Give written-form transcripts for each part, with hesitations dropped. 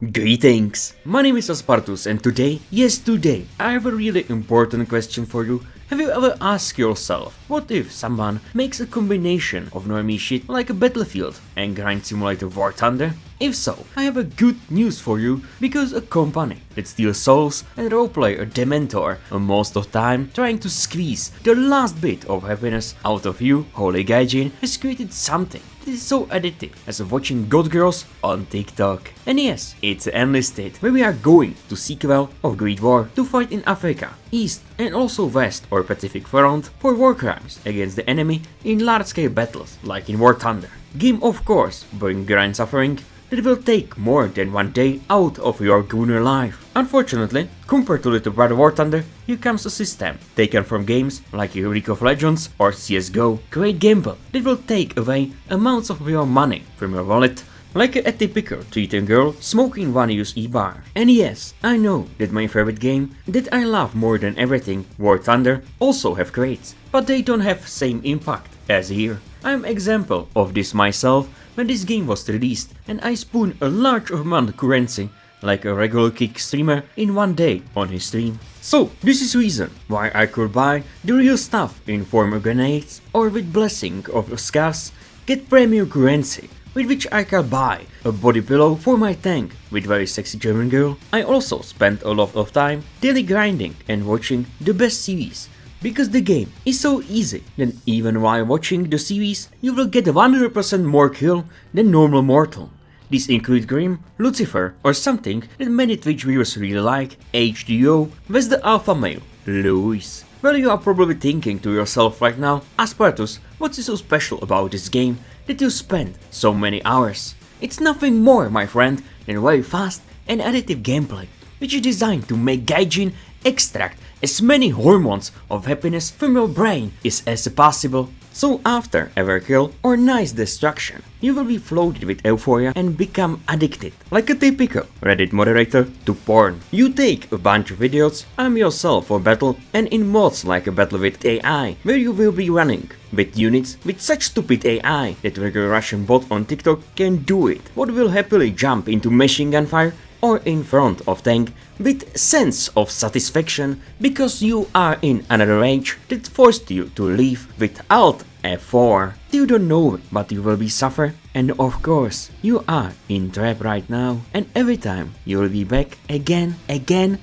Greetings! My name is Aspartus and today, yes today, I have a really important question for you. Have you ever asked yourself, what if someone makes a combination of normie shit like a Battlefield and Grind Simulator War Thunder? If so, I have a good news for you, because a company that steals souls and roleplay a Dementor most of the time trying to squeeze the last bit of happiness out of you, holy Gaijin, has created something that is so addictive as watching God Girls on TikTok. And yes, it's Enlisted, where we are going to sequel of Great War to fight in Africa, East and also West or Pacific Front for war crimes against the enemy in large-scale battles like in War Thunder. Game of course bring grind suffering that will take more than 1 day out of your gunner life. Unfortunately, compared to Little Brother War Thunder, here comes a system taken from games like League of Legends or CSGO. Great gameplay that will take away amounts of your money from your wallet, like a typical treating girl smoking one use e-bar. And yes, I know that my favorite game that I love more than everything, War Thunder, also have crates, but they don't have same impact as here. I'm example of this myself when this game was released and I spun a large amount of currency like a regular kick streamer in 1 day on his stream. So this is reason why I could buy the real stuff in form of grenades or with blessing of scars get premium currency with which I can buy a body pillow for my tank with very sexy German girl. I also spent a lot of time daily grinding and watching the best series, because the game is so easy that even while watching the series you will get 100% more kill than normal mortal. These include Grim, Lucifer or something that many Twitch viewers really like, HDO, with the alpha male, Louis. Well, you are probably thinking to yourself right now, Aspartus, what is so special about this game that you spend so many hours? It's nothing more, my friend, than very fast and addictive gameplay, which is designed to make Gaijin extract as many hormones of happiness from your brain as possible. So after every kill or nice destruction, you will be flooded with euphoria and become addicted, like a typical Reddit moderator to porn. You take a bunch of videos, arm yourself for battle, and in mods like a battle with AI, where you will be running with units with such stupid AI that regular Russian bot on TikTok can do it, what will happily jump into machine gun fire or in front of tank with sense of satisfaction because you are in another rage that forced you to leave with Alt F4. You don't know it, but you will be suffer, and of course you are in trap right now, and every time you will be back again,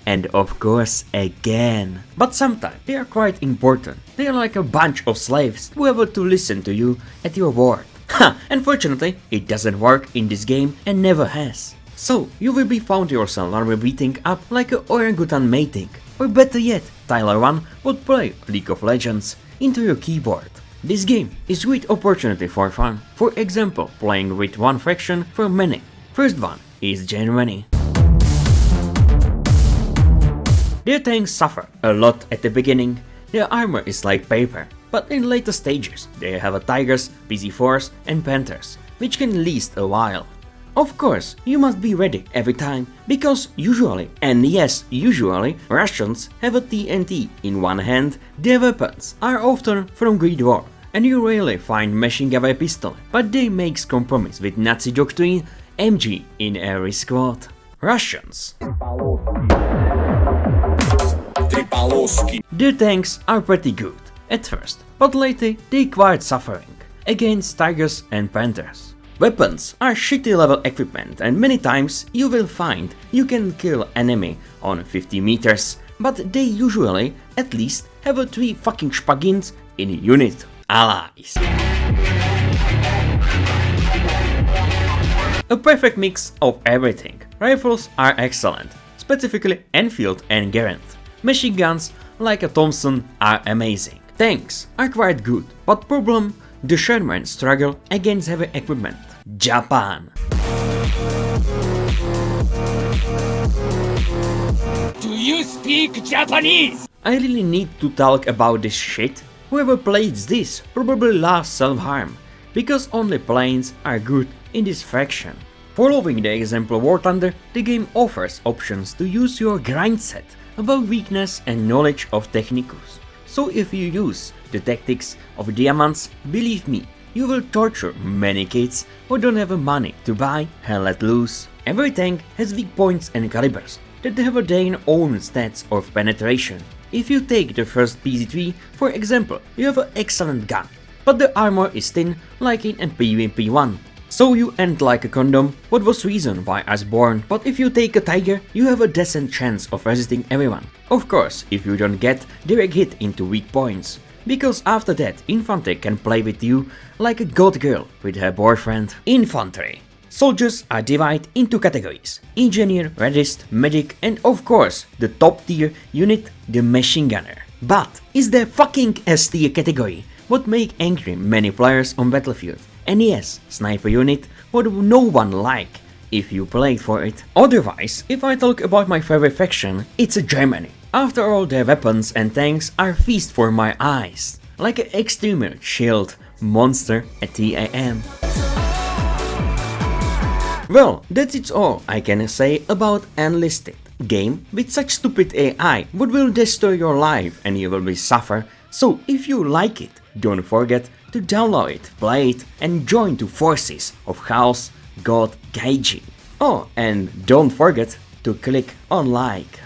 and of course again. But sometimes they are quite important. They are like a bunch of slaves who have to listen to you at your word. Ha! Unfortunately, it doesn't work in this game and never has. So, you will be found yourself normally beating up like a orangutan mating, or better yet, Tyler 1 would play League of Legends into your keyboard. This game is a great opportunity for fun, for example, playing with one faction for many. First one is Germany. Their tanks suffer a lot at the beginning, their armor is like paper, but in later stages they have tigers, PZ4s and panthers, which can last a while. Of course, you must be ready every time, because usually, and yes, usually, Russians have a TNT in one hand, their weapons are often from Great War, and you rarely find machine gun pistol, but they make compromise with Nazi doctrine MG in every squad. Russians. Their tanks are pretty good at first, but lately they quite suffering against tigers and panthers. Weapons are shitty level equipment, and many times you will find you can kill enemy on 50 meters, but they usually at least have a 3 fucking spagins in unit. Allies. A perfect mix of everything. Rifles are excellent, specifically Enfield and Garand. Machine guns like a Thompson are amazing. Tanks are quite good, but problem, the Sherman struggle against heavy equipment. Japan. Do you speak Japanese? I really need to talk about this shit. Whoever plays this probably loves self-harm, because only planes are good in this faction. Following the example of War Thunder, the game offers options to use your grind set about weakness and knowledge of technicals. So if you use the tactics of diamonds, believe me, you will torture many kids who don't have money to buy and let loose. Every tank has weak points and calibers that have their own stats of penetration. If you take the first PZ3, for example, you have an excellent gun, but the armor is thin like in a PvP1. So you end like a condom, what was reason why I was born. But if you take a tiger, you have a decent chance of resisting everyone. Of course, if you don't get direct hit into weak points. Because after that, infantry can play with you like a god girl with her boyfriend. Infantry. Soldiers are divided into categories: engineer, radist, medic, and of course, the top tier unit, the machine gunner. But is there fucking S tier category what make angry many players on battlefield? And yes, sniper unit would no one like if you played for it. Otherwise, if I talk about my favorite faction, it's Germany. After all, their weapons and tanks are feast for my eyes, like an extreme shield monster at 3 AM. Well, that's it all I can say about Enlisted. Game with such stupid AI what will destroy your life and you will be suffer. So if you like it, don't forget to download it, play it and join the forces of Chaos God Gaijin. Oh, and don't forget to click on like.